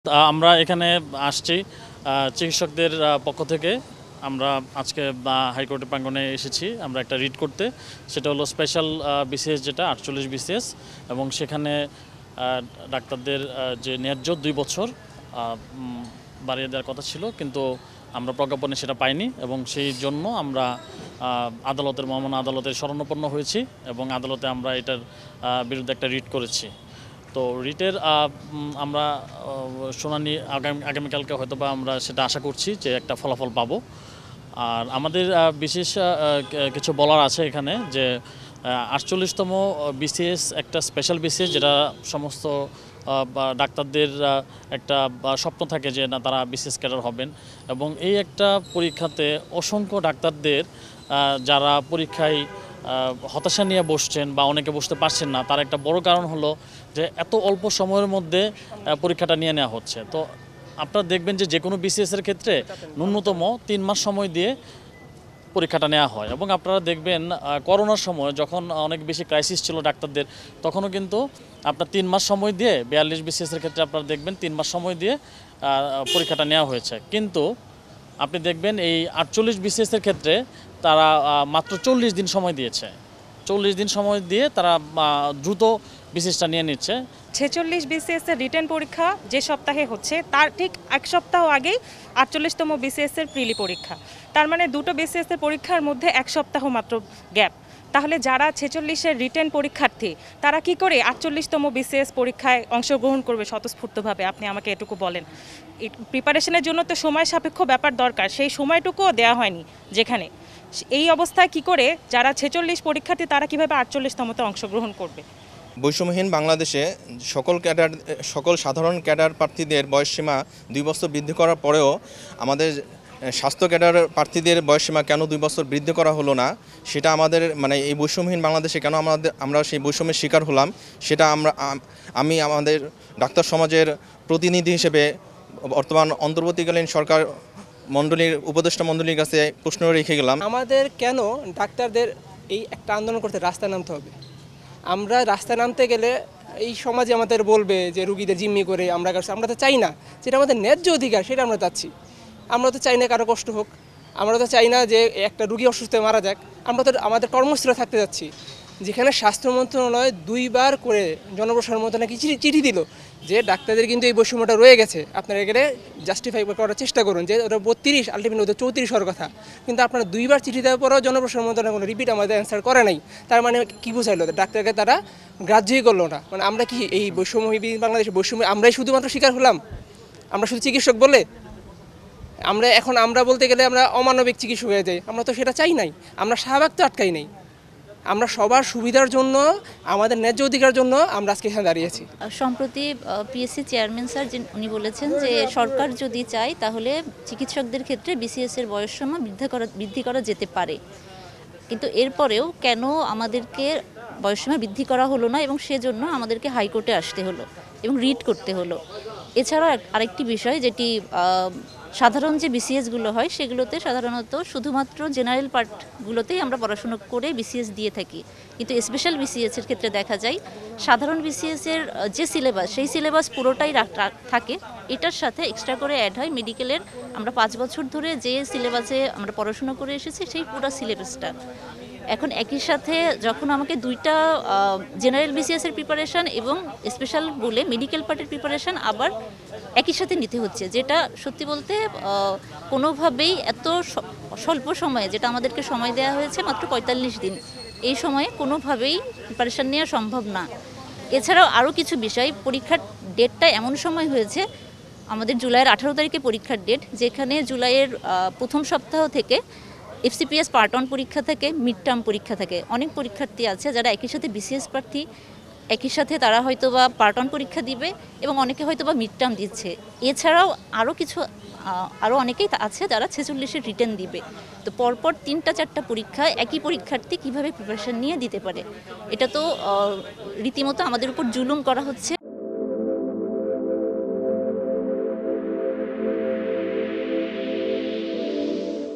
আমরা এখানে আসছি চিকিৎসকদের পক্ষ থেকে। আমরা আজকে হাইকোর্টের প্রাঙ্গণে এসেছি আমরা একটা রিট করতে। সেটা হলো স্পেশাল বিসিএস, যেটা 48 বিসিএস, এবং সেখানে ডাক্তারদের যে ন্যায্য 2 বছর বাড়িয়ে দেওয়ার কথা ছিল, কিন্তু আমরা প্রজ্ঞাপনে সেটা পাইনি, এবং সেই জন্য আমরা মহামান্য আদালতের শরণাপন্ন হয়েছি এবং আদালতে আমরা এটার বিরুদ্ধে একটা রিট করেছি। তো রিটের আমরা শুনানি আগামীকালকে হয়তো বা আমরা সেটা আশা করছি যে একটা ফলাফল পাবো। আর আমাদের বিশেষ কিছু বলার আছে এখানে, যে 48তম বিসিএস একটা স্পেশাল বিসিএস, যেটা সমস্ত ডাক্তারদের একটা স্বপ্ন থাকে যে না, তারা বিসিএস ক্যাডার হবেন। এবং এই একটা পরীক্ষাতে অসংখ্য ডাক্তারদের যারা পরীক্ষায় হতাশা নিয়ে বসছেন বা অনেকে বসতে পারছেন না, তার একটা বড় কারণ হলো যে এত অল্প সময়ের মধ্যে পরীক্ষাটা নিয়ে নেওয়া হচ্ছে। তো আপনারা দেখবেন যে কোনো বিসিএসের ক্ষেত্রে ন্যূনতম 3 মাস সময় দিয়ে পরীক্ষাটা নেওয়া হয়। এবং আপনারা দেখবেন করোনার সময় যখন অনেক বেশি ক্রাইসিস ছিল ডাক্তারদের, তখনও কিন্তু আপনার 3 মাস সময় দিয়ে 42 বিসিএসের ক্ষেত্রে আপনারা দেখবেন 3 মাস সময় দিয়ে পরীক্ষাটা নেওয়া হয়েছে। কিন্তু আপনি দেখবেন এই 48 বিসিএসের ক্ষেত্রে তারা মাত্র 40 দিন সময় দিয়েছে। 40 দিন সময় দিয়ে তারা দ্রুত বিসিএসটা নিয়ে নিচ্ছে। 46 বিসিএস এর রিটেন পরীক্ষা যে সপ্তাহে হচ্ছে, তার ঠিক 1 সপ্তাহ আগেই 48তম বিসিএস এর প্রিলি পরীক্ষা। তার মানে দুটো বিসিএস এর পরীক্ষার মধ্যে 1 সপ্তাহ মাত্র গ্যাপ। তাহলে যারা 46-এর রিটেন পরীক্ষার্থী, তারা কি করে 48তম বিসিএস পরীক্ষায় অংশগ্রহণ করবে স্বতঃস্ফূর্তভাবে? আপনি আমাকে এটুকু বলেন। প্রিপারেশনের জন্য তো সময় সাপেক্ষ ব্যাপার দরকার, সেই সময়টুকুও দেওয়া হয়নি। যেখানে এই অবস্থায় কি করে যারা 46 পরীক্ষার্থী, তারা কিভাবে 48তমতে অংশগ্রহণ করবে? বৈষম্যহীন বাংলাদেশে সকল সাধারণ ক্যাডার প্রার্থীদের বয়সসীমা 2 বছর বৃদ্ধি করার পরেও আমাদের স্বাস্থ্য ক্যাডার প্রার্থীদের বয়সসীমা কেন 2 বছর বৃদ্ধি করা হলো না, সেটা আমাদের এই বৈষম্যহীন বাংলাদেশে কেন আমরা সেই বৈষম্যের শিকার হলাম, সেটা আমি আমাদের ডাক্তার সমাজের প্রতিনিধি হিসেবে বর্তমান অন্তর্বর্তীকালীন সরকার মণ্ডলীর উপদেষ্টা মণ্ডলীর কাছে প্রশ্ন রেখে গেলাম। আমাদের কেন ডাক্তারদের এই একটা আন্দোলন করতে রাস্তায় নামতে হবে? আমরা রাস্তায় নামতে গেলে এই সমাজে আমাদের বলবে যে রুগীদের জিম্মি করে আমরা তো চাই না, যেটা আমাদের ন্যায্য অধিকার সেটা আমরা চাচ্ছি। আমরা তো চাই না কারো কষ্ট হোক, আমরা তো চাই না যে একটা রুগী অসুস্থ হয়ে মারা যাক। আমরা তো আমাদের কর্মস্থলে থাকতে যাচ্ছি, যেখানে স্বাস্থ্য মন্ত্রণালয় 2 বার করে জনপ্রশাসন মন্ত্রণালয়কে চিঠি দিল যে ডাক্তারদের কিন্তু এই বৈষম্যটা রয়ে গেছে, আপনারা এখানে জাস্টিফাই করার চেষ্টা করুন যে ওটা 32, আলটিমেটলি ওদের 34 হওয়ার কথা। কিন্তু আপনারা 2 বার চিঠি দেওয়ার পরেও জনপ্রশাসন মন্ত্রণালয় কোনো রিপিট আমাদের অ্যান্সার করে নাই। তার মানে কী বোঝাইলো? ডাক্তারকে তারা গ্রাহ্যই করলো না। মানে আমরা কি এই বৈষম্যহীন বাংলাদেশের বৈষম্য আমরাই শুধুমাত্র শিকার হলাম? আমরা শুধু চিকিৎসক বলে আমরা বলতে গেলে আমরা অমানবিক চিকিৎসক হয়ে যাই। আমরা তো সেটা চাই নাই, আমরা শাহবাগ তো আটকাই নাই। আমরা সবার সুবিধার জন্য, আমাদের ন্যায্য অধিকার জন্য আমরা আজকে এখানে দাঁড়িয়েছি। সম্প্রতি পিএসসি চেয়ারম্যান স্যার উনি বলেছেন যে সরকার যদি চায় তাহলে চিকিৎসকদের ক্ষেত্রে বিসিএস এর বয়সসীমা বৃদ্ধি করা যেতে পারে। কিন্তু এরপরেও কেন আমাদেরকে বয়সসীমা বৃদ্ধি করা হলো না, এবং সেজন্য আমাদেরকে হাইকোর্টে আসতে হলো এবং রিট করতে হলো। এছাড়াও আরেকটি বিষয়, যেটি সাধারণ যে বিসিএসগুলো হয় সেগুলোতে সাধারণত শুধুমাত্র জেনারেল পার্টগুলোতেই আমরা পড়াশুনো করে বিসিএস দিয়ে থাকি, কিন্তু স্পেশাল বিসিএসের ক্ষেত্রে দেখা যায় সাধারণ বিসিএসের যে সিলেবাস, সেই সিলেবাস পুরোটাই থাকে। এটার সাথে এক্সট্রা করে অ্যাড হয় মেডিকেলের আমরা 5 বছর ধরে যে সিলেবাসে আমরা পড়াশুনো করে এসেছি সেই পুরো সিলেবাসটা। এখন একই সাথে যখন আমাকে 2টা জেনারেল বিসিএসের প্রিপারেশান এবং স্পেশাল বলে মেডিকেল পার্টের প্রিপারেশান আবার একই সাথে নিতে হচ্ছে, যেটা সত্যি বলতে কোনোভাবেই এত স্বল্প সময়ে, যেটা আমাদেরকে সময় দেওয়া হয়েছে মাত্র 45 দিন, এই সময়ে কোনোভাবেই প্রিপারেশান নেওয়া সম্ভব না। এছাড়াও আরও কিছু বিষয়, পরীক্ষার ডেটটা এমন সময় হয়েছে, আমাদের জুলাইয়ের 18 তারিখে পরীক্ষার ডেট, যেখানে জুলাইয়ের প্রথম সপ্তাহ থেকে এফসিপিএস পার্ট 1 পরীক্ষা থেকে মিড টার্ম পরীক্ষা থাকে। অনেক পরীক্ষার্থী আছে যারা একই সাথে বিসিএস প্রার্থী, একই সাথে তারা হয়তো বা পার্ট 1 পরীক্ষা দিবে এবং অনেকে হয়তো বা মিড টার্ম দিচ্ছে। এছাড়াও আরও অনেকেই আছে যারা 46-এর রিটেন দিবে। তো পরপর 3টা-4টা পরীক্ষা একই পরীক্ষার্থী কীভাবে প্রিপারেশন নিয়ে দিতে পারে? এটা তো রীতিমতো আমাদের উপর জুলুম করা হচ্ছে।